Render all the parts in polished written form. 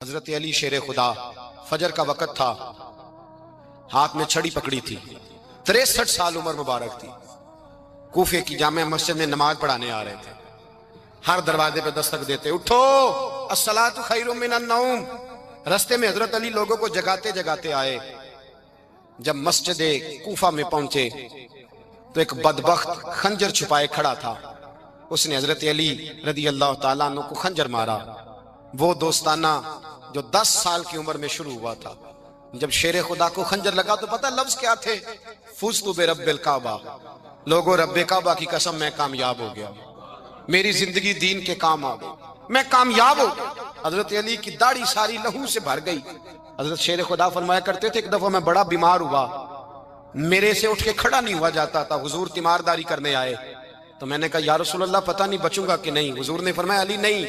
حضرت علی شیر خدا، فجر کا وقت تھا، ہاتھ میں چھڑی پکڑی تھی، 63 سال عمر مبارک تھی، کوفے کی جامع مسجد میں نماز پڑھانے آ رہے تھے، ہر دروازے پہ دستک دیتے، اٹھو الصلاۃ خیر من النوم۔ رستے میں حضرت علی لوگوں کو جگاتے جگاتے آئے، جب مسجد کوفہ میں پہنچے تو ایک بدبخت خنجر چھپائے کھڑا تھا، اس نے حضرت علی رضی اللہ تعالیٰ عنہ کو خنجر مارا۔ وہ دوستانہ جو 10 سال کی عمر میں شروع ہوا تھا، جب شیر خدا کو خنجر لگا تو پتہ لفظ کیا تھے؟ فزت برب الکعبہ، لوگوں رب کعبہ کی قسم میں کامیاب ہو گیا، میری زندگی دین کے کام آ گئی، میں کامیاب ہو گیا۔ حضرت علی کی داڑھی ساری لہو سے بھر گئی۔ حضرت شیر خدا فرمایا کرتے تھے، ایک دفعہ میں بڑا بیمار ہوا، میرے سے اٹھ کے کھڑا نہیں ہوا جاتا تھا، حضور تیمارداری کرنے آئے تو میں نے کہا یا رسول اللہ پتہ نہیں بچوں گا کہ نہیں۔ حضور نے فرمایا علی نہیں،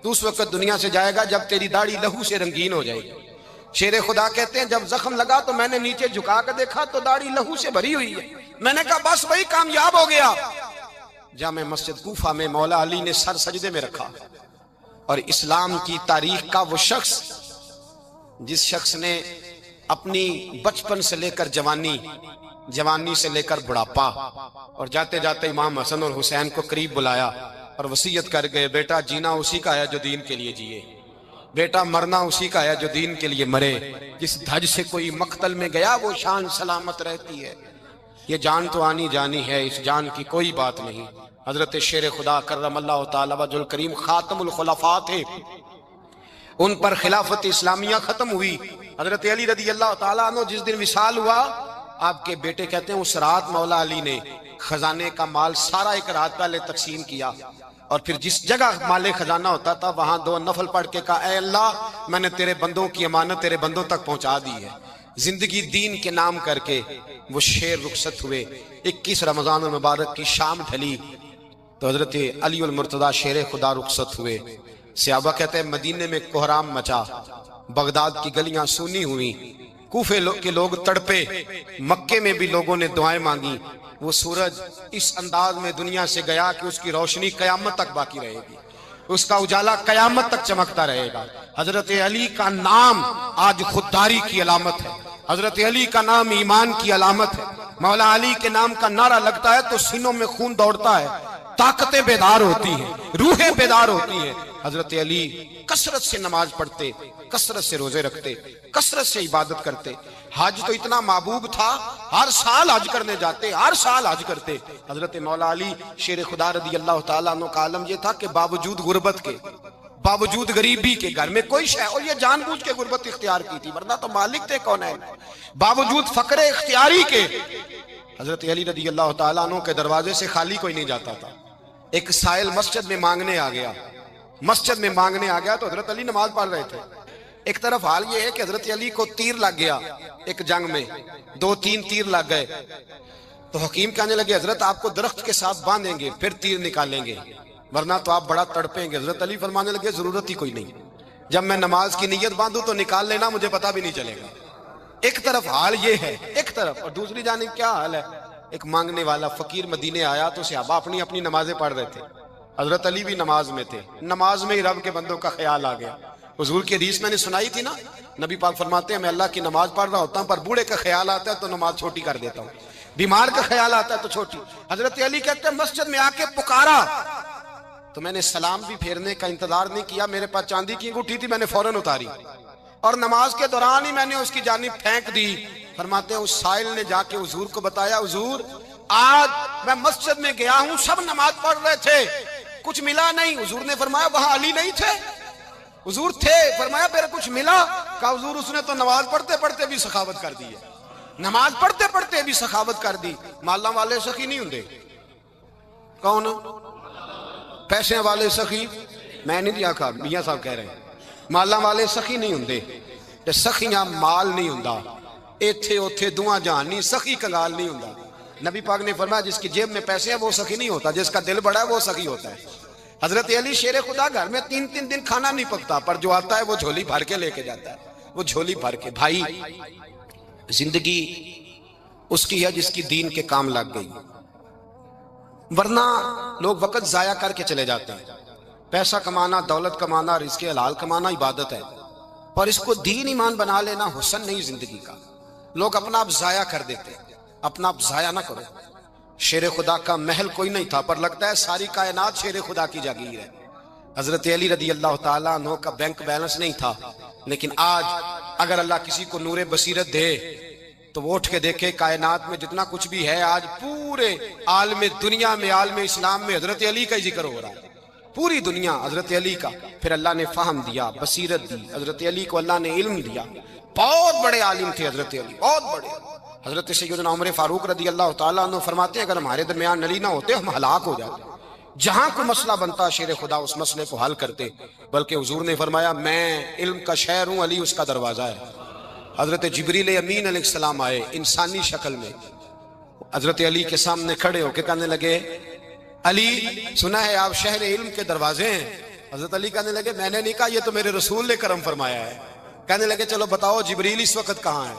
تو اس وقت دنیا سے جائے گا جب تیری داڑھی لہو سے رنگین ہو جائے گی۔ شیر خدا کہتے ہیں جب زخم لگا تو میں نے نیچے جھکا کر دیکھا تو داڑھی لہو سے بھری ہوئی ہے، میں نے کہا بس وہی کامیاب ہو گیا۔ جامع مسجد کوفہ میں مولا علی نے سر سجدے میں رکھا، اور اسلام کی تاریخ کا وہ شخص جس شخص نے اپنی بچپن سے لے کر جوانی سے لے کر بڑھاپا، اور جاتے جاتے امام حسن اور حسین کو قریب بلایا اور وصیت کر گئے، بیٹا جینا اسی کا ہے جو دین کے لیے جیے، بیٹا مرنا اسی کا ہے جو دین کے لیے مرے، جس دھج سے کوئی مقتل میں گیا وہ شان سلامت رہتی ہے، یہ جان تو آنی جانی ہے، اس جان کی کوئی بات نہیں۔ حضرت شیر خدا کرم اللہ تعالیٰ وجہ الکریم خاتم الخلفاء تھے، ان پر خلافت اسلامیہ ختم ہوئی۔ حضرت علی رضی اللہ تعالیٰ عنہ جس دن وصال ہوا، آپ کے بیٹے کہتے ہیں اس رات مولا علی نے خزانے کا مال سارا ایک رات پہلے تقسیم کیا، اور پھر جس جگہ مال خزانہ ہوتا تھا وہاں 2 نفل پڑھ کے کہا اے اللہ میں نے تیرے بندوں کی امانت تیرے بندوں تک پہنچا دی ہے۔ زندگی دین کے نام کر کے وہ شیر رخصت ہوئے۔ 21 رمضان المبارک کی شام ڈھلی تو حضرت علی المرتضیٰ شیر خدا رخصت ہوئے۔ صحابہ کہتے ہیں مدینے میں کوہرام مچا، بغداد کی گلیاں سونی ہوئیں، کوفے کے لوگ تڑپے، مکے میں بھی لوگوں نے دعائیں مانگی۔ وہ سورج اس انداز میں دنیا سے گیا کہ اس کی روشنی قیامت تک باقی رہے گی، اس کا اجالا قیامت تک چمکتا رہے گا۔ حضرت علی کا نام آج خودداری کی علامت ہے، حضرت علی کا نام ایمان کی علامت ہے۔ مولا علی کے نام کا نعرہ لگتا ہے تو سینوں میں خون دوڑتا ہے، طاقتیں بیدار ہوتی ہیں، روحیں بیدار ہوتی ہیں۔ حضرت علی کثرت سے نماز پڑھتے، کثرت سے روزے رکھتے، کثرت سے عبادت کرتے۔ حج تو اتنا محبوب تھا، ہر سال حج کرنے جاتے، ہر سال حج کرتے۔ حضرت مولا علی شیر خدا رضی اللہ تعالیٰ عنہ کا عالم یہ تھا کہ باوجود غربت کے، باوجود غریبی کے، گھر میں کوئی شے، اور یہ جان بوجھ کے غربت اختیار کی تھی ورنہ تو مالک تھے کون ہے، باوجود فقر اختیاری کے حضرت علی رضی اللہ تعالیٰ عنہ کے دروازے سے خالی کوئی نہیں جاتا تھا۔ ایک سائل مسجد میں مانگنے آ گیا تو حضرت علی نماز پڑھ رہے تھے۔ ایک طرف حال یہ ہے کہ حضرت علی کو تیر لگ گیا، ایک جنگ میں 2-3 تیر لگ گئے، تو حکیم کہنے لگے حضرت آپ کو درخت کے ساتھ باندھیں گے پھر تیر نکالیں گے ورنہ تو آپ بڑا تڑپیں گے۔ حضرت علی فرمانے لگے ضرورت ہی کوئی نہیں، جب میں نماز کی نیت باندھوں تو نکال لینا، مجھے پتہ بھی نہیں چلے گا۔ ایک طرف حال یہ ہے، ایک طرف، اور دوسری جانب کیا حال ہے؟ ایک مانگنے والا فقیر مدینے آیا تو صحابہ اپنی اپنی نمازیں پڑھ رہے تھے، حضرت علی بھی نماز میں تھے، نماز میں ہی رب کے بندوں کا خیال آ گیا۔ حضور کی حدیث میں نے سنائی تھی نا، نبی پاک فرماتے ہیں میں اللہ کی نماز پڑھ رہا ہوتا ہوں پر بوڑھے کا خیال آتا ہے تو نماز چھوٹی کر دیتا ہوں، بیمار کا خیال آتا ہے تو چھوٹی۔ حضرت علی کہتے ہیں مسجد میں آ کے پکارا تو میں نے سلام بھی پھیرنے کا انتظار نہیں کیا، میرے پاس چاندی کی انگوٹھی تھی، میں نے فوراً اتاری اور نماز کے دوران ہی میں نے اس کی جانب پھینک دی۔ فرماتے ہیں اس سائل نے جا کے حضور کو بتایا حضور آج میں مسجد میں گیا ہوں، سب نماز پڑھ رہے تھے، کچھ ملا نہیں۔ حضور نے فرمایا وہاں علی نہیں تھے؟ حضور تھے۔ فرمایا پھر کچھ ملا؟ کہا حضور اس نے تو نماز پڑھتے پڑھتے بھی سخاوت کر دی ہے، نماز پڑھتے پڑھتے بھی سخاوت کر دی۔ مالاں والے سخی نہیں ہوندے، کون؟ پیسے والے سخی میں نہیں دیا کہا، میاں صاحب کہہ رہے ہیں مالاں والے سخی نہیں ہوندے، تے سخیاں مال نہیں ہوندا، ایتھے اوتھے دعا جہان نہیں، سخی کنگال نہیں ہوندا۔ نبی پاک نے فرمایا جس کی جیب میں پیسے ہیں وہ سخی نہیں ہوتا، جس کا دل بڑا ہے وہ سخی ہوتا ہے۔ حضرت علی شیر خدا گھر میں 3 دن کھانا نہیں پکتا، پر جو آتا ہے وہ جھولی بھر کے لے کے جاتا ہے، وہ جھولی بھر کے۔ بھائی زندگی اس کی ہے جس کی دین کے کام لگ گئی، ورنہ لوگ وقت ضائع کر کے چلے جاتے ہیں۔ پیسہ کمانا، دولت کمانا، رزق حلال کمانا عبادت ہے، اور اس کو دین ایمان بنا لینا حسن نہیں زندگی کا. لوگ اپنا آپ ضائع کر دیتے. اپنا آپ ضائع نہ کرو. شیر خدا کا محل کوئی نہیں تھا، پر لگتا ہے ساری کائنات شیر خدا کی جاگیر ہے. حضرت علی رضی اللہ تعالیٰ عنہ کا بینک بیلنس نہیں تھا، لیکن آج اگر اللہ کسی کو نور بصیرت دے تو وہ اٹھ کے دیکھے کائنات میں جتنا کچھ بھی ہے آج پورے عالم دنیا میں، عالم اسلام میں حضرت علی کا ہی ذکر ہو رہا ہے. پوری دنیا حضرت علی کا. پھر اللہ نے فہم دیا، بصیرت دی. حضرت علی کو اللہ نے علم دیا. بہت بڑے عالم تھے حضرت علی، بہت بڑے. حضرت سیدنا عمر فاروق رضی اللہ تعالیٰ عنہ فرماتے ہیں اگر ہمارے درمیان علی نہ ہوتے ہم ہلاک ہو جاتے. جہاں کوئی مسئلہ بنتا شیر خدا اس مسئلے کو حل کرتے. بلکہ حضور نے فرمایا میں علم کا شہر ہوں، علی اس کا دروازہ ہے. حضرت جبریل امین علیہ السلام آئے انسانی شکل میں، حضرت علی کے سامنے کھڑے ہو کے کہنے لگے علی سنا ہے آپ شہر علم کے دروازے ہیں. حضرت علی کہنے لگے میں نے نہیں کہا، یہ تو میرے رسول نے کرم فرمایا ہے. کہنے لگے چلو بتاؤ جبریل اس وقت کہاں ہے؟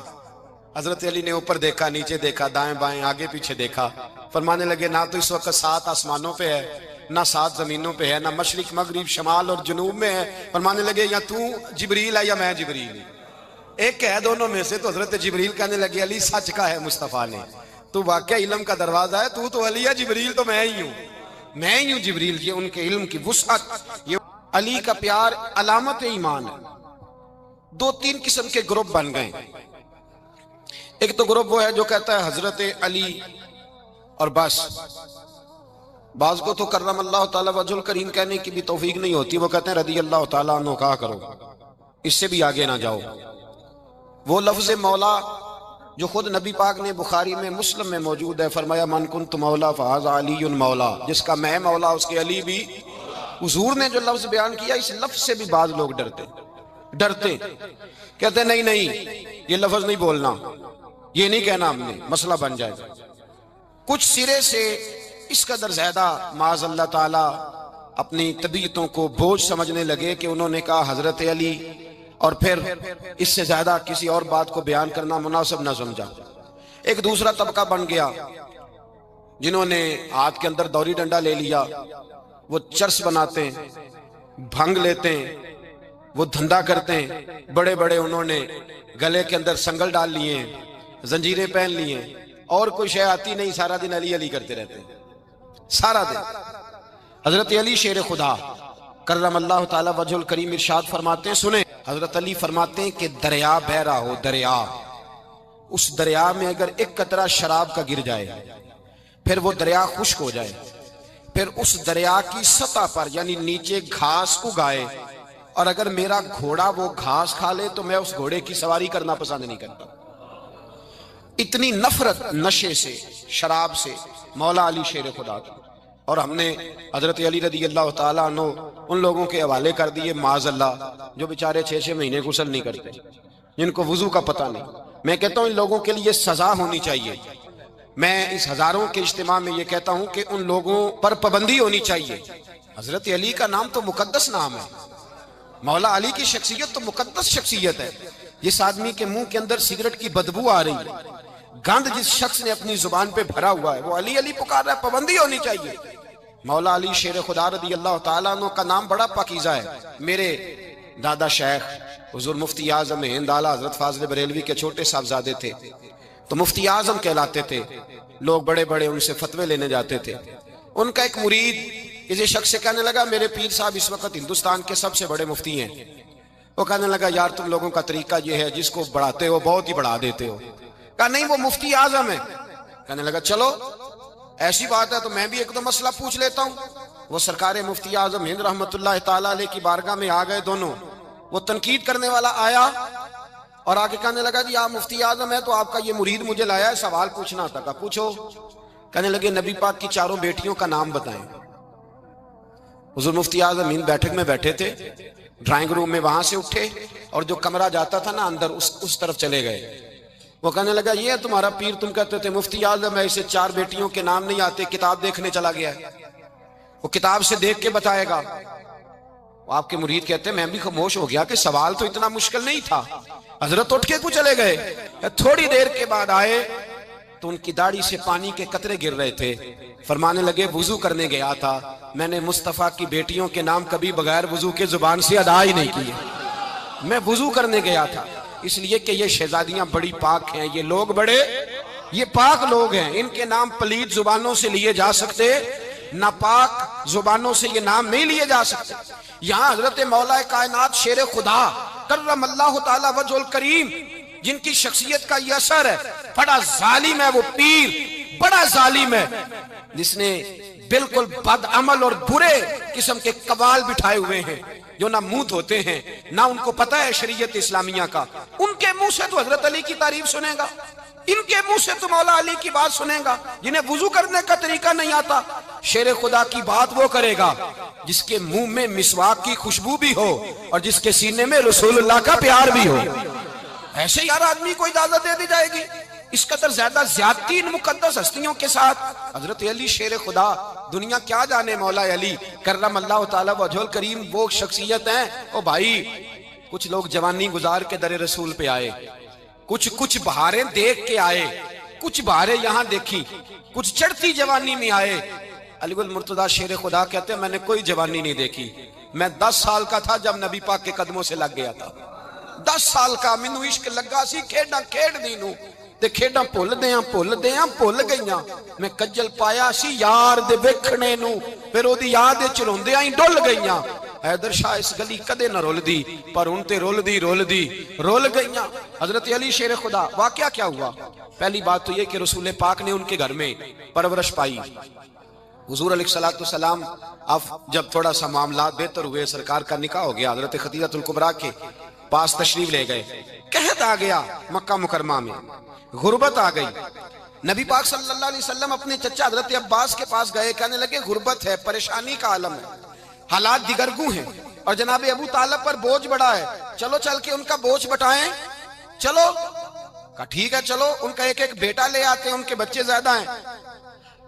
حضرت علی نے اوپر دیکھا، نیچے دیکھا، دائیں بائیں آگے پیچھے دیکھا. فرمانے لگے نہ تو اس وقت 7 آسمانوں پہ ہے، نہ 7 زمینوں پہ ہے، نہ مشرق مغرب شمال اور جنوب میں ہے. فرمانے لگے یا تو جبریل ہے یا میں جبریل ہوں، ایک ہے دونوں میں سے. تو حضرت جبریل کہنے لگے علی سچ کا ہے مصطفیٰ نے، تو واقعہ علم کا دروازہ ہے. تو علی ہے، جبریل تو میں ہی ہوں، میں ہی ہوں جبریل. یہ ان کے علم کی وسعت، یہ علی کا پیار علامت ایمان ہے. 2-3 قسم کے گروپ بن گئے. ایک تو گروپ وہ ہے جو کہتا ہے حضرت علی اور بس. بعض کو تو کرم اللہ تعالیٰ وجہ الکریم کہنے کی بھی توفیق نہیں ہوتی، وہ کہتے ہیں رضی اللہ تعالیٰ عنہ کہا کرو، اس سے بھی آگے نہ جاؤ. وہ لفظ مولا جو خود نبی پاک نے بخاری میں مسلم میں موجود ہے، فرمایا من کنت مولا فہذا علی مولا، جس کا میں مولا اس کے علی بھی. حضور نے جو لفظ بیان کیا اس لفظ سے بھی بعض لوگ ڈرتے کہتے ہیں نہیں یہ لفظ نہیں بولنا، یہ نہیں کہنا ہم نے، مسئلہ بن جائے گا. کچھ سرے سے اس قدر زیادہ معاذ اللہ تعالی اپنی طبیعتوں کو بوجھ سمجھنے لگے کہ انہوں نے کہا حضرت علی، اور پھر اس سے زیادہ کسی اور بات کو بیان کرنا مناسب نہ سمجھا. ایک دوسرا طبقہ بن گیا جنہوں نے ہاتھ کے اندر دوری ڈنڈا لے لیا، وہ چرس بناتے ہیں، بھنگ لیتے ہیں، وہ دھندا کرتے ہیں. بڑے بڑے انہوں نے گلے کے اندر سنگل ڈال لیے ہیں، زنجیریں پہن لی ہیں، اور کوئی شے آتی نہیں، سارا دن علی علی کرتے رہتے ہیں سارا دن. حضرت علی شیر خدا کرم اللہ تعالی وجہ الکریم ارشاد فرماتے ہیں، سنیں حضرت علی فرماتے ہیں کہ دریا بہ رہا ہو، دریا، اس دریا میں اگر ایک قطرہ شراب کا گر جائے پھر وہ دریا خشک ہو جائے، پھر اس دریا کی سطح پر یعنی نیچے گھاس اگائے، اور اگر میرا گھوڑا وہ گھاس کھا لے تو میں اس گھوڑے کی سواری کرنا پسند نہیں کرتا. اتنی نفرت نشے سے، شراب سے مولا علی شیر خدا کی. اور ہم نے حضرت علی رضی اللہ تعالیٰ عنہ ان لوگوں کے حوالے کر دیے معاذ اللہ جو بیچارے 6 مہینے غسل نہیں کرتے، جن کو وضو کا پتہ نہیں. میں کہتا ہوں ان لوگوں کے لیے سزا ہونی چاہیے. میں اس ہزاروں کے اجتماع میں یہ کہتا ہوں کہ ان لوگوں پر پابندی ہونی چاہیے. حضرت علی کا نام تو مقدس نام ہے، مولا علی کی شخصیت تو مقدس شخصیت ہے. جس آدمی کے منہ کے اندر سگریٹ کی بدبو آ رہی ہے، گند جس شخص نے اپنی زبان پہ بھرا ہوا ہے، وہ علی علی پکار رہا ہے، پابندی ہونی چاہیے. مولا علی شیر خدا رضی اللہ تعالیٰ عنہ کا نام بڑا پاکیزہ ہے. میرے دادا شیخ حضور مفتی اعظم ہند اعلیٰ حضرت فاضل بریلوی کے چھوٹے صاحبزادے تھے، تو مفتی اعظم کہلاتے تھے. لوگ بڑے بڑے ان سے فتوے لینے جاتے تھے. ان کا ایک مرید کسی شخص سے کہنے لگا میرے پیر صاحب اس وقت ہندوستان کے سب سے بڑے مفتی ہیں. وہ کہنے لگا یار تم لوگوں کا طریقہ یہ ہے جس کو بڑھاتے ہو بہت ہی بڑھا دیتے ہو. کہا نہیں وہ مفتی اعظم ہے. کہنے لگا چلو ایسی بات ہے تو میں بھی ایک دو مسئلہ پوچھ لیتا ہوں. وہ سرکار مفتی اعظم ہند رحمت اللہ تعالیٰ علیہ کی بارگاہ میں آ گئے دونوں. وہ تنقید کرنے والا آیا اور آگے کہنے لگا جی آپ مفتی اعظم ہے تو آپ کا یہ مرید مجھے لایا ہے سوال پوچھنا تھا. کہا پوچھو. کہنے لگے نبی پاک کی 4 بیٹیوں کا نام بتائیں. حضور مفتی اعظم ہند بیٹھک میں بیٹھے تھے، ڈرائنگ روم میں وہاں سے اٹھے اور جو کمرہ جاتا تھا نا اندر اس طرف چلے گئے. وہ کہنے لگا یہ ہے تمہارا پیر، تم کہتے تھے مفتی اعظم ہے، اسے 4 بیٹیوں کے نام نہیں آتے، کتاب دیکھنے چلا گیا ہے، وہ کتاب سے دیکھ کے بتائے گا. آپ کے مرید کہتے ہیں میں بھی خاموش ہو گیا کہ سوال تو اتنا مشکل نہیں تھا. حضرت اٹھ کے کو چلے گئے. تھوڑی دیر کے بعد آئے تو ان کی داڑھی سے پانی کے قطرے گر رہے تھے. فرمانے لگے وضو کرنے گیا تھا، میں نے مصطفیٰ کی بیٹیوں کے نام کبھی بغیر وضو کے زبان سے ادا ہی نہیں کیے. میں وضو کرنے گیا تھا، اس لیے کہ یہ شہزادیاں بڑی پاک ہیں، یہ لوگ بڑے یہ پاک لوگ ہیں، ان کے نام پلید زبانوں سے لیے جا سکتے، ناپاک زبانوں سے یہ نام نہیں لیے جا سکتے۔ یہاں حضرت مولا کائنات شیر خدا کرم اللہ تعالی وجہ الکریم، جن کی شخصیت کا یہ اثر ہے، بڑا ظالم ہے وہ پیر، بڑا ظالم ہے جس نے بالکل بد عمل اور برے قسم کے قوال بٹھائے ہوئے ہیں، جو نہ منہ دھوتے ہیں نہ ان کو پتہ ہے شریعت اسلامیہ کا۔ ان کے منہ سے تو حضرت علی کی تعریف سنے گا، ان کے منہ سے تو مولا علی کی بات سنے گا، جنہیں وضو کرنے کا طریقہ نہیں آتا۔ شیر خدا کی بات وہ کرے گا جس کے منہ میں مسواک کی خوشبو بھی ہو اور جس کے سینے میں رسول اللہ کا پیار بھی ہو۔ ایسے یار آدمی کو اجازت دے دی جائے گی؟ اس قدر زیادہ زیادتی ان مقدس ہستیوں کے ساتھ۔ حضرت علی شیر خدا، دنیا کیا جانے مولا علی کرم اللہ تعالی وجہ الکریم وہ شخصیت ہیں۔ او بھائی، کچھ لوگ جوانی گزار کے در رسول پہ آئے، کچھ بہاریں دیکھ کے آئے، کچھ بہاریں یہاں دیکھی، کچھ چڑھتی جوانی میں آئے۔ علی المرتضیٰ شیر خدا کہتے ہیں میں نے کوئی جوانی نہیں دیکھی، میں 10 سال کا تھا جب نبی پاک کے قدموں سے لگ گیا تھا، 10 سال کا مینوں عشق لگا سی، کھیڈاں کھیڈ دی نوں تے کھیڈاں بھول گئیاں، میں کجل پایا سی یار دے ویکھنے نوں، پھر او دی یاد وچ روندیاں ہی ڈل گئیاں۔ حیدر شاہ اس گلی کدے نہ رول دی، پر ان تے رول گئیاں۔ حضرت علی شیر خدا، واقعہ کیا ہوا؟ پہلی بات تو یہ کہ رسول پاک نے ان کے گھر میں پرورش پائی۔ حضور علیہ السلام اب جب تھوڑا سا معاملات بہتر ہوئے، سرکار کا نکاح ہو گیا، حضرت خدیجہ الکبریٰ کے پاس تشریف لے گئے، قحط آ گیا مکہ مکرمہ میں، غربت آ گئی۔ نبی پاک صلی اللہ علیہ وسلم اپنے چچا حضرت عباس کے پاس گئے، کہنے لگے غربت ہے، پریشانی کا عالم ہے، حالات دیگرگوں ہیں، اور جناب ابو طالب پر بوجھ بڑا ہے، چلو چل کے ان کا بوجھ بٹائیں۔ چلو، کہا ٹھیک ہے چلو، ان کا ایک بیٹا لے آتے ہیں، ان کے بچے زیادہ ہیں،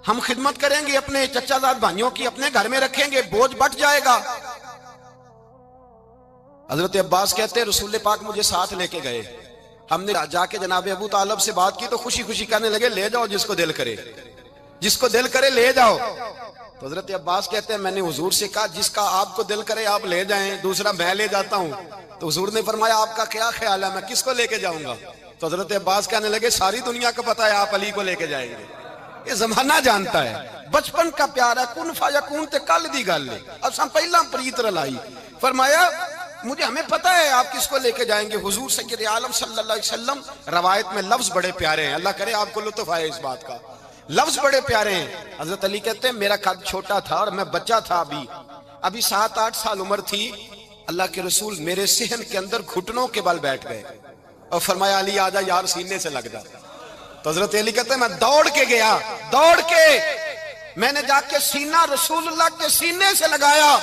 ہم خدمت کریں گے اپنے چچا زاد بھائیوں کی، اپنے گھر میں رکھیں گے، بوجھ بٹ جائے گا۔ حضرت عباس کہتے ہیں رسول پاک مجھے ساتھ لے کے گئے، ہم نے جا کے جناب ابو طالب سے بات کی تو خوشی خوشی کہنے لگے لے جاؤ جس کو دل کرے لے جاؤ۔ تو حضرت عباس کہتے ہیں میں نے حضور سے کہا جس کا آپ کو دل کرے آپ لے جائیں، دوسرا میں لے جاتا ہوں۔ تو حضور نے فرمایا آپ کا کیا خیال ہے، میں کس کو لے کے جاؤں گا؟ تو حضرت عباس کہنے لگے ساری دنیا کو پتا ہے آپ علی کو لے کے جائیں گے، یہ زمانہ جانتا ہے، بچپن کا پیار ہے، کن فیکون تے کل دی گل ہے، اب ہم پہلا پریت رلائی۔ فرمایا مجھے ہمیں پتا ہے آپ کس کو لے کے جائیں گے، حضور سید عالم صلی اللہ علیہ وسلم۔ روایت میں لفظ بڑے پیارے ہیں، اللہ کرے آپ کو لطف آئے اس بات کا، لفظ بڑے پیارے ہیں۔ حضرت علی کہتے ہیں میرا قد چھوٹا تھا اور میں بچہ تھا، ابھی 7-8 سال عمر تھی، اللہ کے رسول میرے صحن کے اندر گھٹنوں کے بل بیٹھ گئے اور فرمایا علی آجا یار سینے سے لگ جا۔ تو حضرت علی کہتے ہیں میں دوڑ کے گیا، میں نے جا کے سینہ رسول اللہ کے سینے سے لگایا۔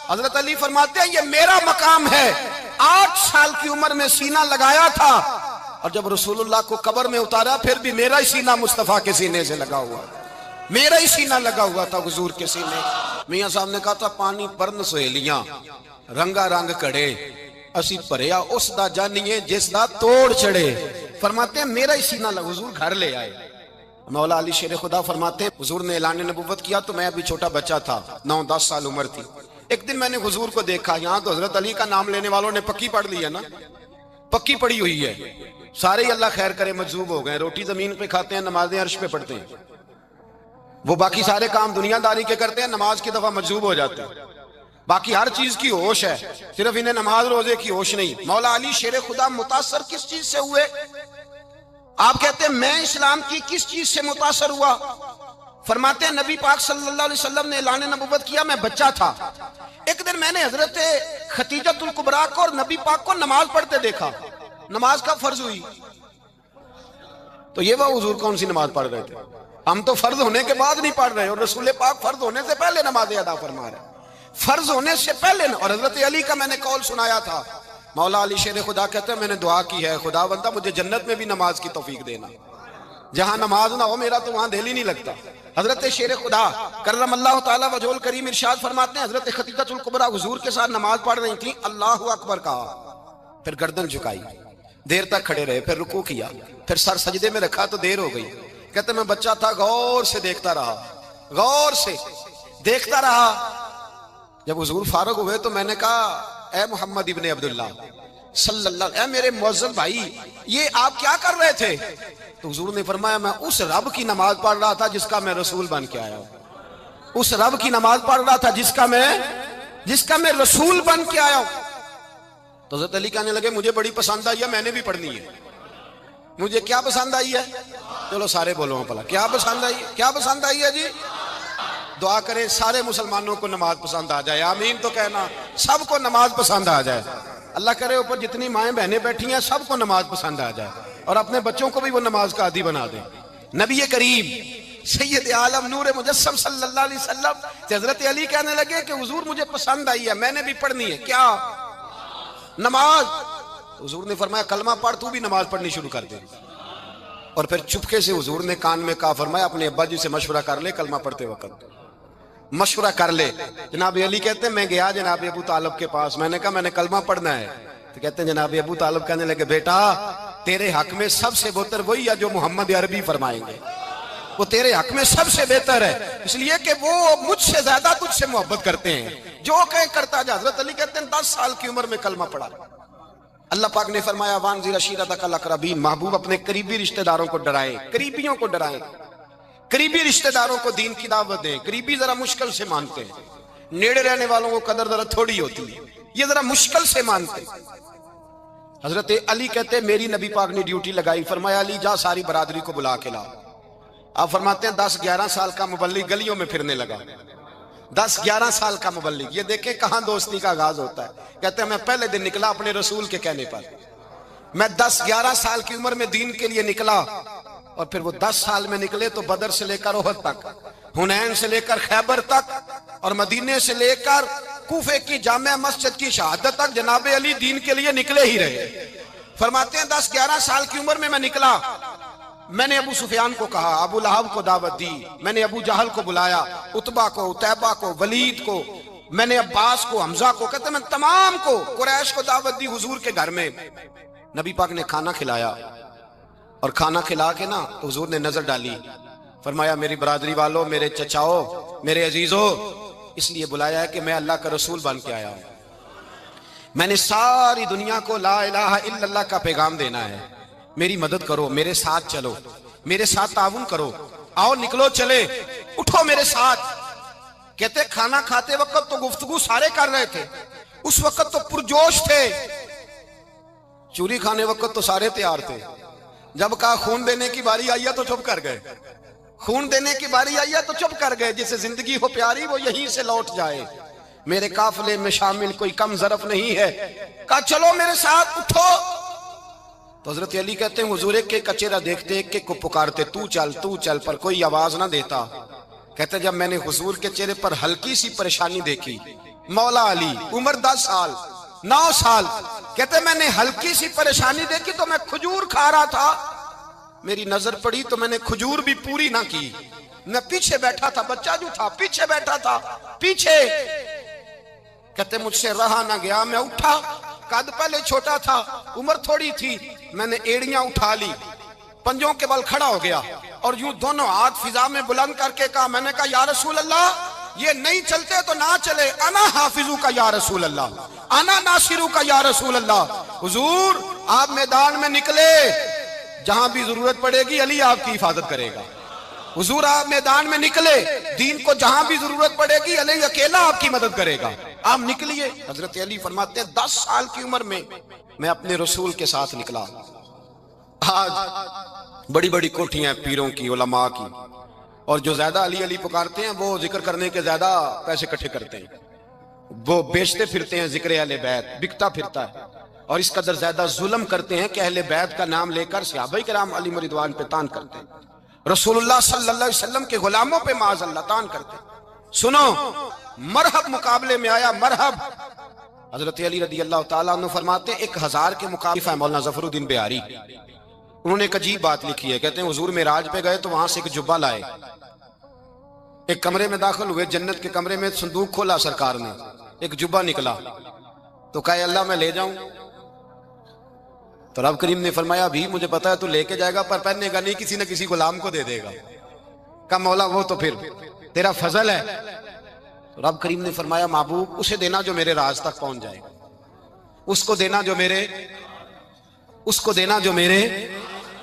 حضرت علی فرماتے ہیں یہ میرا مقام ہے، 8 سال کی عمر میں سینہ لگایا تھا، اور جب رسول اللہ کو قبر میں اتارا پھر بھی میرا ہی سینہ مصطفیٰ کے سینے سے لگا ہوا، میرا ہی سینہ لگا ہوا تھا حضور کے سینے۔ میاں صاحب نے کہا تھا پانی پرن سہیلیاں رنگا رنگ کڑے، اسی پریا اس دا جانیے جس دا توڑ چڑھے۔ فرماتے ہیں میرا ہی سینہ لگا، حضور گھر لے آئے۔ مولا علی شیر خدا فرماتے ہیں حضور نے اعلان نبوت کیا تو میں ابھی چھوٹا بچہ تھا، 9-10 سال عمر تھی۔ ایک دن میں نے حضور کو دیکھا، یہاں تو حضرت علی کا نام لینے والوں نے پکی پڑھ لی ہے نا، پکی پڑی ہوئی ہے، سارے ہی اللہ خیر کرے مجذوب ہو گئے، روٹی زمین پہ کھاتے ہیں، نمازیں عرش پہ پڑھتے ہیں، وہ باقی سارے کام دنیا داری کے کرتے ہیں، نماز کی دفعہ مجذوب ہو جاتے ہیں، باقی ہر چیز کی ہوش ہے، صرف انہیں نماز روزے کی ہوش نہیں۔ مولا علی شیر خدا متاثر کس چیز سے ہوئے؟ آپ کہتے ہیں میں اسلام کی کس چیز سے متاثر ہوا؟ فرماتے ہیں نبی پاک صلی اللہ علیہ وسلم نے اعلان نبوت کیا، میں بچہ تھا، ایک دن میں نے حضرت خدیجہ الکبریٰ کو اور نبی پاک کو نماز پڑھتے دیکھا، نماز کا فرض ہوئی، تو یہ وہ حضور کون سی نماز پڑھ رہے تھے؟ ہم تو فرض ہونے کے بعد نہیں پڑھ رہے، اور رسول پاک فرض ہونے سے پہلے نماز ادا فرما رہے، فرض ہونے سے پہلے۔ اور حضرت علی کا میں نے قول سنایا تھا، مولا علی شیر خدا کہتے ہیں میں نے دعا کی ہے خدا بندہ مجھے جنت میں بھی نماز کی توفیق دینا، جہاں نماز نہ ہو میرا تو وہاں دل ہی نہیں لگتا۔ حضرت شیر خدا کرم اللہ تعالی وجہ الکریم ارشاد فرماتے ہیں حضرت خدیجہ الکبریٰ حضور کے ساتھ نماز پڑھ رہی تھیں، اللہ اکبر کہا، پھر گردن جھکائی، دیر تک کھڑے رہے، پھر رکوع کیا، پھر سر سجدے میں رکھا تو دیر ہو گئی۔ کہتے میں بچہ تھا، غور سے دیکھتا رہا، جب حضور فارغ ہوئے تو میں نے کہا اے محمد ابن عبداللہ صلی اللہ، اے میرے معزز بھائی یہ آپ کیا کر رہے تھے؟ تو حضور نے فرمایا میں اس رب کی نماز پڑھ رہا تھا جس کا میں رسول بن کے آیا ہوں، اس رب کی نماز پڑھ رہا تھا جس کا میں رسول بن کے آیا ہوں۔ تو حضرت علی کہنے لگے مجھے بڑی پسند آئی ہے، میں نے بھی پڑھنی ہے۔ مجھے کیا پسند آئی ہے؟ چلو سارے بولو پلا، کیا پسند آئی ہے؟ کیا پسند آئی ہے جی؟ دعا کریں سارے مسلمانوں کو نماز پسند آ جائے، آمین تو کہنا، سب کو نماز پسند آ جائے۔ اللہ کرے اوپر جتنی مائیں بہنیں بیٹھی ہیں سب کو نماز پسند آ جائے، اور اپنے بچوں کو بھی وہ نماز کا عادی بنا دیں۔ نبی کریم سید عالم نور مجسم صلی اللہ علیہ وسلم حضرت علی کہنے لگے کہ حضور مجھے پسند آئی ہے، میں نے بھی پڑھنی ہے۔ کیا؟ نماز۔ حضور نے فرمایا کلمہ پڑھ، تو بھی نماز پڑھنی شروع کر دے۔ اور پھر چپکے سے حضور نے کان میں کہا، فرمایا اپنے ابا جی سے مشورہ کر لے کلمہ پڑھتے وقت، مشورہ کر لے۔ جناب علی کہتے ہیں میں گیا جناب ابو طالب کے پاس، میں نے کہا میں نے کلمہ پڑھنا ہے۔ تو کہتے ہیں جناب ابو طالب کہنے لگے بیٹا تیرے حق میں سب سے بہتر وہی ہے جو محمد عربی فرمائیں گے، وہ تیرے حق میں سب سے بہتر ہے، اس لیے کہ وہ مجھ سے زیادہ تجھ سے محبت کرتے ہیں، جو کہیں کرتا جا۔ حضرت علی کہتے ہیں 10 سال کی عمر میں کلمہ پڑھا۔ اللہ پاک نے فرمایا وانذر عشیرتک الاقربین، محبوب اپنے قریبی رشتہ داروں کو ڈرائیں، قریبیوں کو ڈرائیں، قریبی رشتہ داروں کو دین کی دعوت دیں۔ قریبی ذرا مشکل سے مانتے ہیں، نیڑے رہنے والوں کو قدر ذرا تھوڑی ہوتی ہے، یہ ذرا مشکل سے مانتے ہیں۔ حضرت علی کہتے ہیں میری نبی پاک نے ڈیوٹی لگائی، فرمایا علی جا ساری برادری کو بلا کے لا۔ آپ فرماتے ہیں 10-11 سال کا مبلغ گلیوں میں پھرنے لگا، 10-11 سال کا مبلغ۔ یہ دیکھیں کہاں دوستی کا آغاز ہوتا ہے۔ کہتے ہیں میں پہلے دن نکلا اپنے رسول کے کہنے پر، میں 10-11 سال کی عمر میں دین کے لیے نکلا، اور پھر وہ 10 سال میں نکلے تو بدر سے لے کر احد تک، حنین سے لے کر خیبر تک، اور مدینے سے لے کر کوفے کی جامع مسجد کی شہادت تک جناب علی دین کے لیے نکلے ہی رہے۔ فرماتے ہیں 10-11 سال کی عمر میں نکلا، میں نے ابو سفیان کو کہا، ابو لہب کو دعوت دی، میں نے ابو جہل کو بلایا، عتبہ کو، عتیبہ کو، ولید کو، میں نے عباس کو، حمزہ کو، کہتے ہیں میں تمام کو، قریش کو دعوت دی حضور کے گھر میں۔ نبی پاک نے کھانا کھلایا، اور کھانا کھلا کے نا تو حضور نے نظر ڈالی، فرمایا میری برادری والوں، میرے چچاؤ، میرے عزیزوں، اس لیے بلایا ہے کہ میں اللہ کا رسول بن کے آیا ہوں، میں نے ساری دنیا کو لا الہ الا اللہ کا پیغام دینا ہے، میری مدد کرو، میرے ساتھ چلو، میرے ساتھ تعاون کرو، آؤ نکلو چلے، اٹھو میرے ساتھ۔ کہتے کھانا کھاتے وقت تو گفتگو سارے کر رہے تھے، اس وقت تو پرجوش تھے، چوری کھانے وقت تو سارے تیار تھے، جب کہا خون دینے کی باری آئی ہے تو چپ کر گئے، خون دینے کی باری آئی ہے تو چپ کر گئے، جسے زندگی ہو پیاری وہ یہیں سے لوٹ جائے، میرے قافلے میں شامل کوئی کم ظرف نہیں ہے، کہا چلو میرے ساتھ اٹھو۔ تو حضرت علی کہتے ہیں حضور ایک ایک چہرہ دیکھتے، ایک ایک کو پکارتے، تو چل، پر کوئی آواز نہ دیتا۔ کہتے جب میں نے حضور کے چہرے پر ہلکی سی پریشانی دیکھی، مولا علی عمر 10 سال 9 سال، کہتے میں نے ہلکی سی پریشانی دیکھی تو میں کھجور کھا رہا تھا، میری نظر پڑی تو میں نے کھجور بھی پوری نہ کی، میں پیچھے بیٹھا تھا، بچہ جو تھا پیچھے بیٹھا تھا، پیچھے۔ کہتے مجھ سے رہا نہ گیا، میں اٹھا، قد پہلے چھوٹا تھا، عمر تھوڑی تھی، میں نے ایڑیاں اٹھا لی، پنجوں کے بل کھڑا ہو گیا، اور یوں دونوں ہاتھ فضا میں بلند کر کے کہا، میں نے کہا یا رسول اللہ یہ نہیں چلتے تو نہ چلے، انا حافظو کا یا رسول اللہ، انا ناصرو کا یا رسول اللہ۔ حضور آپ میدان میں نکلے، جہاں بھی ضرورت پڑے گی علی آپ کی حفاظت کرے گا۔ حضور آپ میدان میں نکلے، دین کو جہاں بھی ضرورت پڑے گی علی اکیلا آپ کی مدد کرے گا، آپ نکلیے۔ حضرت علی فرماتے ہیں 10 سال کی عمر میں میں اپنے رسول کے ساتھ نکلا۔ آج بڑی بڑی کوٹھیاں پیروں کی، علماء کی، اور جو زیادہ علی علی پکارتے ہیں وہ ذکر کرنے کے زیادہ پیسے اکٹھے کرتے ہیں، وہ بیچتے پھرتے ہیں ذکر اہل بیت، بکتا پھرتا ہے، اور اس قدر زیادہ ظلم کرتے ہیں کہ اہل بیت کا نام لے کر صحابہ کرام علی رضوان پہ تان کرتے ہیں، رسول اللہ صلی اللہ علیہ وسلم کے غلاموں پہ معاذ اللہ تان کرتے ہیں۔ سنو مرحب مقابلے میں آیا، مرحب۔ حضرت علی رضی اللہ تعالیٰ عنہ فرماتے ہیں 1000 کے مقابلے مولانا ظفر الدین بہاری، انہوں نے ایک عجیب بات لکھی ہے، کہتے ہیں حضور معراج پہ گئے تو وہاں سے ایک جبہ لائے، ایک کمرے میں داخل ہوئے، جنت کے کمرے میں صندوق کھولا سرکار نے، ایک جبہ نکلا، تو کہا اللہ میں لے جاؤں؟ تو رب کریم نے فرمایا ابھی مجھے پتا ہے تو لے کے جائے گا پر پہننے گا نہیں، کسی نہ کسی غلام کو دے دے گا۔ کہا مولا وہ تو پھر تیرا فضل ہے۔ تو رب کریم نے فرمایا محبوب اسے دینا جو میرے راز تک پہنچ جائے گا۔ اس کو دینا جو میرے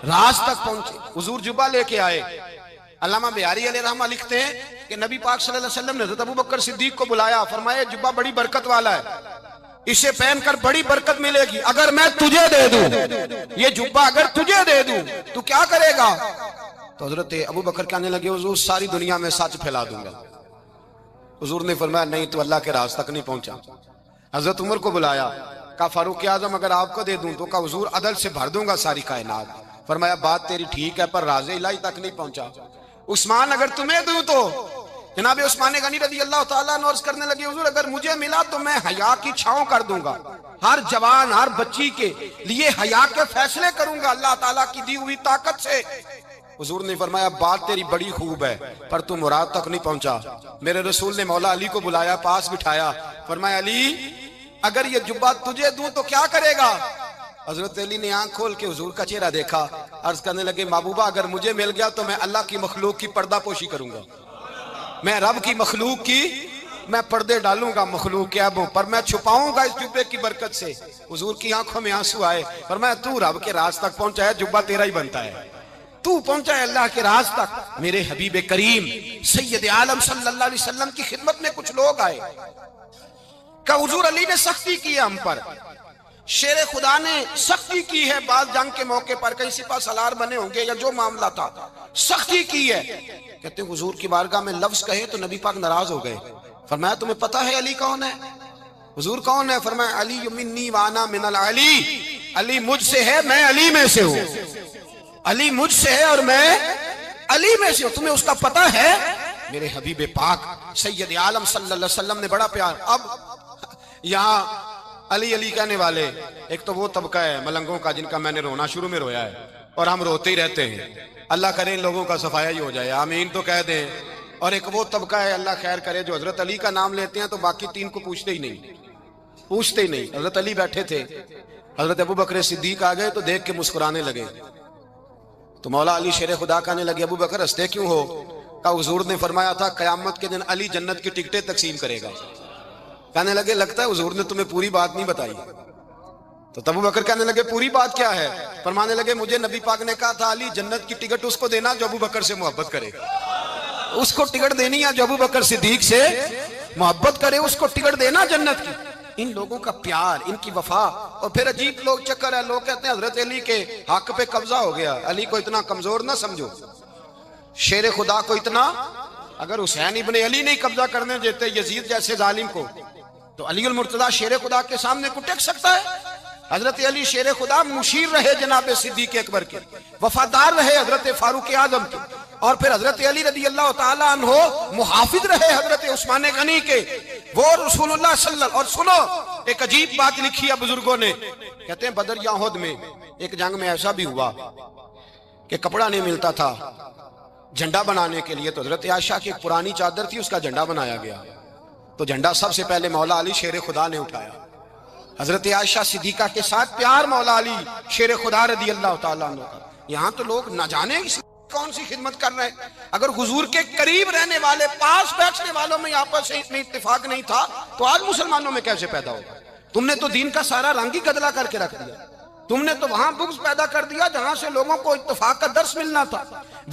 راز تک پہنچے. حضور جبہ لے کے آئے. علامہ بہاری علیہ رحمہ لکھتے ہیں کہ نبی پاک صلی اللہ علیہ وسلم نے حضرت ابوبکر صدیق کو بلایا, فرمایا جبہ بڑی برکت والا ہے, اسے پہن کر بڑی برکت ملے گی. اگر میں تجھے دے دوں, یہ جبہ اگر تجھے دے دوں تو کیا کرے گا؟ تو حضرت ابوبکر کہنے لگے حضور ساری دنیا میں سچ پھیلا دوں گا. حضور نے فرمایا نہیں, تو اللہ کے راز تک نہیں پہنچا. حضرت عمر کو بلایا, کہا فاروق اعظم اگر آپ کو دے دوں تو کہا حضور عدل سے بھر دوں گا ساری کائنات. فرمایا بات تیری ٹھیک ہے پر راز الہی تک نہیں پہنچا. عثمان اگر تمہیں دوں تو جناب عثمان غنی رضی اللہ تعالیٰ عنہ عرض کرنے لگے حضور اگر مجھے ملا تو میں حیا کی چھاؤں کر دوں گا, ہر جوان ہر بچی کے لیے حیا کے فیصلے کروں گا اللہ تعالیٰ کی دی ہوئی طاقت سے. حضور نے فرمایا بات تیری بڑی خوب ہے پر تو مراد تک نہیں پہنچا. میرے رسول نے مولا علی کو بلایا, پاس بٹھایا, فرمایا علی اگر یہ جبہ تجھے دوں تو کیا کرے گا؟ حضرت علی نے آنکھ کھول کے حضور کا چہرہ دیکھا, عرض کرنے لگے محبوبہ اگر مجھے مل گیا تو میں اللہ کی مخلوق کی پردہ پوشی کروں گا, میں رب کی مخلوق کی میں پردے ڈالوں گا مخلوق کے عیبوں پر, میں چھپاؤں گا اس جبے کی برکت سے. حضور کی آنکھوں میں آنسو آئے, فرمایا تو رب کے راز تک پہنچا ہے, جبہ تیرا ہی بنتا ہے, تو پہنچا ہے اللہ کے راز تک. میرے حبیب کریم سید عالم صلی اللہ علیہ وسلم کی خدمت میں کچھ لوگ آئے کہ حضور علی نے سختی کی ہے ہم پر, شیر خدا نے سختی کی ہے, بعض جنگ کے موقع پر کہیں سپہ سالار بنے ہوں گے یا جو معاملہ تھا سختی کی ہے. کہتے ہیں حضور کی بارگاہ میں لفظ کہے تو نبی پاک ناراض ہو گئے. فرمایا تمہیں پتہ ہے علی کون ہے؟ حضور کون ہے؟ فرمایا علی منی وانا من العلی, علی مجھ سے ہے میں علی میں سے ہوں, علی مجھ سے ہے اور میں علی میں سے ہوں. تمہیں اس کا پتہ ہے؟ میرے حبیب پاک سید عالم صلی اللہ علیہ وسلم نے بڑا پیار. اب یہاں علی علی کہنے والے ایک تو وہ طبقہ ہے ملنگوں کا جن کا میں نے رونا شروع میں رویا ہے اور ہم روتے ہی رہتے ہیں, اللہ کرے ان لوگوں کا صفایا ہی ہو جائے, آمین تو کہہ دیں. اور ایک وہ طبقہ ہے اللہ خیر کرے جو حضرت علی کا نام لیتے ہیں تو باقی تین کو پوچھتے ہی نہیں. حضرت علی بیٹھے تھے, حضرت ابوبکر صدیق آ گئے تو دیکھ کے مسکرانے لگے. تو مولا علی شیر خدا کہنے لگے ابوبکر ہنستے کیوں ہو؟ کہا حضور نے فرمایا تھا قیامت کے دن علی جنت کی ٹکٹیں تقسیم کرے گا. کہنے لگے لگتا ہے حضور نے تمہیں پوری بات نہیں بتائی. تو ابو بکر کہنے لگے پوری بات کیا ہے؟ فرمانے لگے مجھے نبی پاک نے کہا تھا علی جنت کی ٹکٹ اس کو دینا جو ابو بکر سے محبت کرے, اس کو ٹکٹ دینی ہے جو ابو بکر صدیق سے محبت کرے, اس کو ٹکٹ دینا جنت کی. ان لوگوں کا پیار, ان کی وفا. اور پھر عجیب لوگ چکر ہے, لوگ کہتے ہیں حضرت علی کے حق پہ قبضہ ہو گیا. علی کو اتنا کمزور نہ سمجھو, شیر خدا کو اتنا, اگر حسین ابن علی نہیں قبضہ کرنے دیتے یزید جیسے ظالم کو تو علی المرتضیٰ شیر خدا کے سامنے کو ٹک سکتا ہے؟ حضرت علی شیر خدا مشیر رہے جناب صدیق اکبر کے, وفادار رہے حضرت فاروق اعظم کے, اور پھر حضرت علی رضی اللہ تعالیٰ عنہ محافظ رہے حضرت عثمان غنی کے. وہ رسول اللہ صلی اللہ. اور سنو ایک عجیب بات لکھی ہے بزرگوں نے, کہتے ہیں بدر یا احد میں ایک جنگ میں ایسا بھی ہوا کہ کپڑا نہیں ملتا تھا جھنڈا بنانے کے لیے, تو حضرت عائشہ کی ایک پرانی چادر تھی اس کا جھنڈا بنایا گیا. تو جھنڈا سب سے پہلے مولا علی شیر خدا نے اٹھایا. حضرت عائشہ صدیقہ کے ساتھ پیار مولا علی شیر خدا رضی اللہ تعالیٰ عنہ کا. یہاں تو لوگ نہ جانے کون سی خدمت کر رہے ہیں. اگر حضور کے قریب رہنے والے پاس بیٹھنے والوں میں آپس میں اتفاق نہیں تھا تو آج مسلمانوں میں کیسے پیدا ہوگا؟ تم نے تو دین کا سارا رنگ ہی گدلا کر کے رکھ دیا. تم نے تو وہاں بغض پیدا کر دیا جہاں سے لوگوں کو اتفاق کا درس ملنا تھا,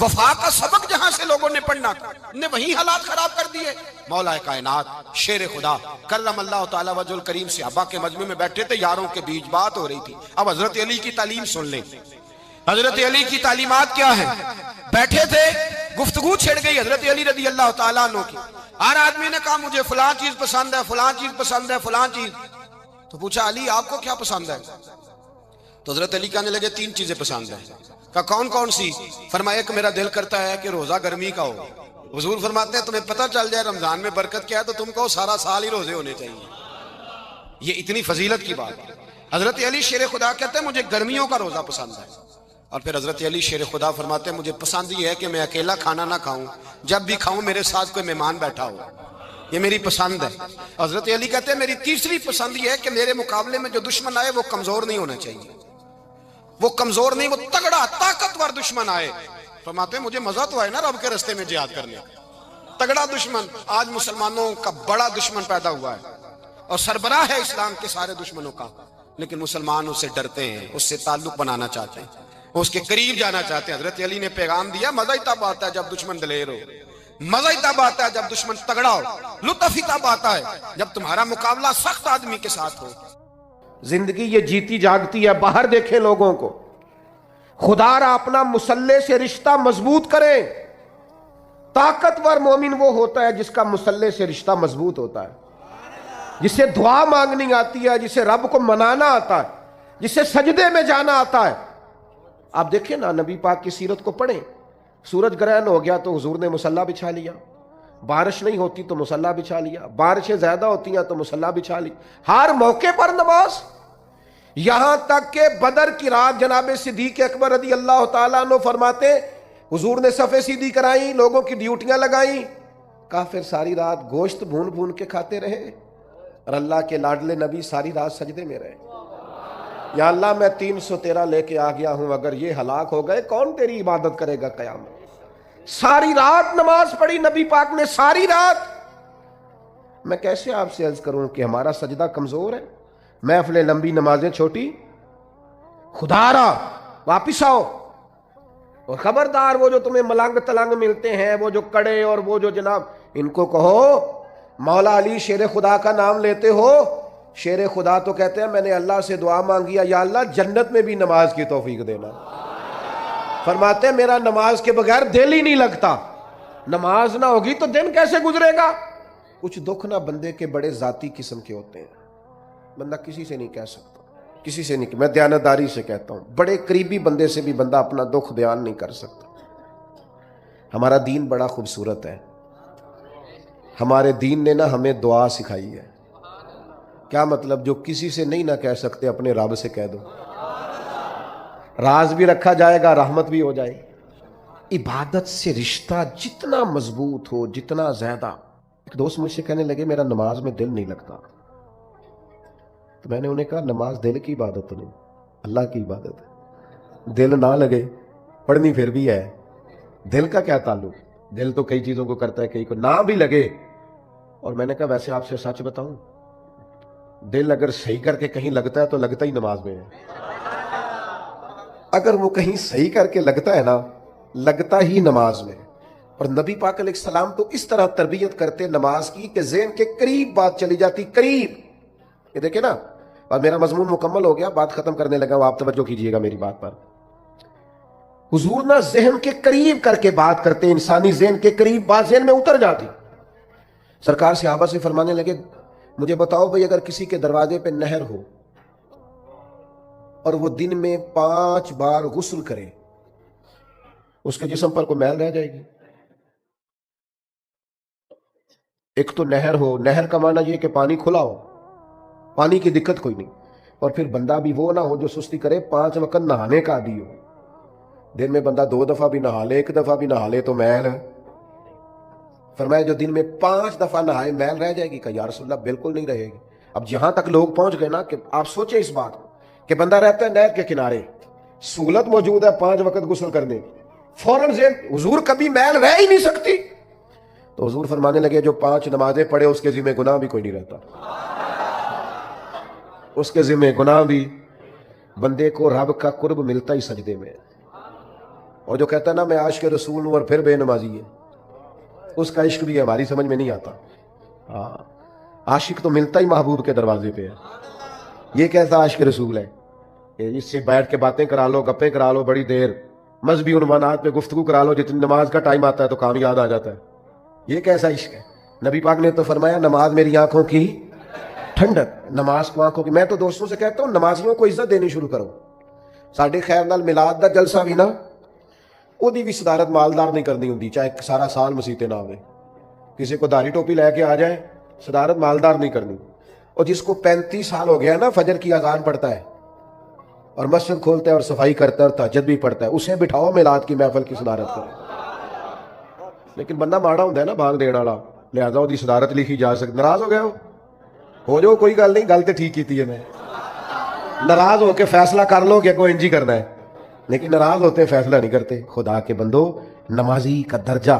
وفا کا سبق جہاں سے لوگوں نے پڑھنا تھا, نے وہی حالات خراب کر دیے. مولا کائنات شیر خدا کرم اللہ تعالیٰ وجہ الکریم صحابہ کے مجمع میں بیٹھے تھے, یاروں کے بیچ بات ہو رہی تھی. اب حضرت علی کی تعلیم سن لیں, حضرت علی کی تعلیمات کیا ہیں. بیٹھے تھے, گفتگو چھڑ گئی حضرت علی رضی اللہ تعالیٰ عنہ کی. ہر آدمی نے کہا مجھے فلاں چیز پسند ہے, فلاں چیز پسند ہے, فلاں چیز. تو پوچھا علی آپ کو کیا پسند ہے؟ تو حضرت علی کہنے لگے تین چیزیں پسند ہیں. کہا کون کون سی؟ فرمایا ایک میرا دل کرتا ہے کہ روزہ گرمی کا ہو. حضور فرماتے ہیں تمہیں پتہ چل جائے رمضان میں برکت کیا ہے تو تم کو سارا سال ہی روزے ہونے چاہیے. یہ اتنی فضیلت کی بات ہے. حضرت علی شیر خدا کہتے ہیں مجھے گرمیوں کا روزہ پسند ہے. اور پھر حضرت علی شیر خدا فرماتے ہیں مجھے پسند یہ ہے کہ میں اکیلا کھانا نہ کھاؤں, جب بھی کھاؤں میرے ساتھ کوئی مہمان بیٹھا ہو, یہ میری پسند ہے. حضرت علی کہتے ہیں میری تیسری پسند یہ ہے کہ میرے مقابلے میں جو دشمن آئے وہ کمزور نہیں ہونا چاہیے, وہ کمزور نہیں, وہ تگڑا طاقتور دشمن آئے. فرماتے ہیں مجھے مزہ تو آئے نا رب کے رستے میں جہاد کرنے کا. تگڑا دشمن, آج مسلمانوں کا بڑا دشمن پیدا ہوا ہے اور سربراہ ہے اسلام کے سارے دشمنوں کا, لیکن مسلمان اس سے ڈرتے ہیں، اس سے تعلق بنانا چاہتے ہیں، اس کے قریب جانا چاہتے ہیں۔ حضرت علی نے پیغام دیا، مزہ ہی تب آتا ہے جب دشمن دلیر ہو، مزہ ہی تب آتا ہے جب دشمن تگڑا ہو، لطف ہی تب آتا ہے جب تمہارا مقابلہ سخت آدمی کے ساتھ ہو۔ زندگی یہ جیتی جاگتی ہے، باہر دیکھیں لوگوں کو، خدا را اپنا مسلح سے رشتہ مضبوط کریں۔ طاقتور مومن وہ ہوتا ہے جس کا مسلح سے رشتہ مضبوط ہوتا ہے، جسے دعا مانگنی آتی ہے، جسے رب کو منانا آتا ہے، جسے سجدے میں جانا آتا ہے۔ آپ دیکھیں نا، نبی پاک کی سیرت کو پڑھیں، سورج گرہن ہو گیا تو حضور نے مصلی بچھا لیا، بارش نہیں ہوتی تو مصلی بچھا لیا، بارشیں زیادہ ہوتی ہیں تو مصلی بچھا لی، ہر موقع پر نماز۔ یہاں تک کہ بدر کی رات جناب صدیق اکبر رضی اللہ تعالیٰ عنہ فرماتے، حضور نے صفیں سیدھی کرائیں، لوگوں کی ڈیوٹیاں لگائیں، کافر ساری رات گوشت بھون بھون کے کھاتے رہے اور اللہ کے لاڈلے نبی ساری رات سجدے میں رہے۔ یا اللہ میں 313 لے کے آ گیا ہوں، اگر یہ ہلاک ہو گئے کون تیری عبادت کرے گا قیامت؟ ساری رات نماز پڑھی نبی پاک نے، ساری رات۔ میں کیسے آپ سے عرض کروں کہ ہمارا سجدہ کمزور ہے؟ محفلیں لمبی، نمازیں چھوٹی۔ خدا را واپس آؤ، اور خبردار وہ جو تمہیں ملنگ تلنگ ملتے ہیں، وہ جو کڑے اور وہ جو جناب، ان کو کہو مولا علی شیر خدا کا نام لیتے ہو؟ شیر خدا تو کہتے ہیں میں نے اللہ سے دعا مانگی ہے، یا اللہ جنت میں بھی نماز کی توفیق دینا۔ فرماتے ہیں میرا نماز کے بغیر دل ہی نہیں لگتا، نماز نہ ہوگی تو دن کیسے گزرے گا؟ کچھ دکھ نہ بندے کے بڑے ذاتی قسم کے ہوتے ہیں، بندہ کسی سے نہیں کہہ سکتا، کسی سے نہیں، میں دیانتداری سے کہتا ہوں، بڑے قریبی بندے سے بھی بندہ اپنا دکھ بیان نہیں کر سکتا۔ ہمارا دین بڑا خوبصورت ہے، ہمارے دین نے نا ہمیں دعا سکھائی ہے۔ کیا مطلب؟ جو کسی سے نہیں نہ کہہ سکتے اپنے رب سے کہہ دو، راز بھی رکھا جائے گا، رحمت بھی ہو جائے گی۔ عبادت سے رشتہ جتنا مضبوط ہو، جتنا زیادہ۔ ایک دوست مجھ سے کہنے لگے میرا نماز میں دل نہیں لگتا، تو میں نے انہیں کہا نماز دل کی عبادت تو نہیں، اللہ کی عبادت ہے۔ دل نہ لگے، پڑھنی پھر بھی ہے، دل کا کیا تعلق؟ دل تو کئی چیزوں کو کرتا ہے، کئی کو نہ بھی لگے۔ اور میں نے کہا ویسے آپ سے سچ بتاؤں، دل اگر صحیح کر کے کہیں لگتا ہے تو لگتا ہی نماز میں ہے۔ اگر وہ کہیں صحیح کر کے لگتا ہے نا، لگتا ہی نماز میں۔ اور نبی پاک علیہ السلام تو اس طرح تربیت کرتے نماز کی کہ ذہن کے قریب بات چلی جاتی، قریب۔ یہ دیکھیں نا، اور میرا مضمون مکمل ہو گیا، بات ختم کرنے لگا ہوں، آپ توجہ کیجئے گا میری بات پر۔ حضور نہ ذہن کے قریب کر کے بات کرتے، انسانی ذہن کے قریب بات ذہن میں اتر جاتی۔ سرکار صحابہ سے فرمانے لگے مجھے بتاؤ بھئی اگر کسی کے دروازے پہ نہر ہو اور وہ دن میں 5 بار غسل کرے، اس کے جسم پر کوئی میل رہ جائے گی؟ ایک تو نہر ہو، نہر کا معنی یہ کہ پانی کھلا ہو، پانی کی دقت کوئی نہیں، اور پھر بندہ بھی وہ نہ ہو جو سستی کرے، 5 وقت نہانے کا عادی ہو، دن میں بندہ 2 دفعہ بھی نہا لے، 1 دفعہ بھی نہا لے تو میل ہے۔ فرمایا جو دن میں 5 دفعہ نہائے میل رہ جائے گی؟ کہا یا رسول اللہ بالکل نہیں رہے گی۔ اب جہاں تک لوگ پہنچ گئے نا کہ آپ سوچیں اس بات کہ بندہ رہتا ہے نہر کے کنارے، سہولت موجود ہے 5 وقت غسل کرنے، فوراً ذہن حضور کبھی میل رہ ہی نہیں سکتی، تو حضور فرمانے لگے جو 5 نمازیں پڑھے اس کے ذمہ گناہ بھی کوئی نہیں رہتا، اس کے ذمہ گناہ بھی۔ بندے کو رب کا قرب ملتا ہی سجدے میں، اور جو کہتا ہے نا میں عاشق رسول ہوں اور پھر بے نمازی ہے، اس کا عشق بھی ہماری سمجھ میں نہیں آتا۔ عاشق تو ملتا ہی محبوب کے دروازے پہ ہے، یہ کیسا عاشق رسول ہے کہ اس سے بیٹھ کے باتیں کرا لو، گپیں کرا لو بڑی دیر، مذہبی عنوانات پہ گفتگو کرا لو، جتنی نماز کا ٹائم آتا ہے تو کام یاد آ جاتا ہے، یہ کیسا عشق ہے؟ نبی پاک نے تو فرمایا نماز میری آنکھوں کی ٹھنڈک، نماز کو آنکھوں کی۔ میں تو دوستوں سے کہتا ہوں نمازیوں کو عزت دینی شروع کرو۔ ساڈے خیر نال میلاد دا جلسہ بھی نا، وہی بھی صدارت مالدار نہیں کرنی ہوندی، چاہے سارا سال مسیتے نہ ہوئے، کسی کو داڑھی ٹوپی لے کے آ جائے، صدارت مالدار نہیں کرنی۔ اور جس کو 35 سال ہو گیا نا فجر کی اذان پڑھتا ہے اور مسجد کھولتا ہے اور صفائی کرتا ہے اور تہجد بھی پڑھتا ہے، اسے بٹھاؤ میلاد کی محفل کی صدارت کرے۔ لیکن بندہ ماڑا ہوندا ہے نا بھانگ دینے والا، لہذا وہ صدارت لکھی جا سکتی۔ ناراض ہو گیا ہو جاؤ، کوئی گل نہیں، گل تو ٹھیک کی ہے، میں ناراض ہو کے فیصلہ کر لو کہ کوئی انجی کرنا ہے، لیکن ناراض ہوتے فیصلہ نہیں کرتے۔ خدا کے بندو، نمازی کا درجہ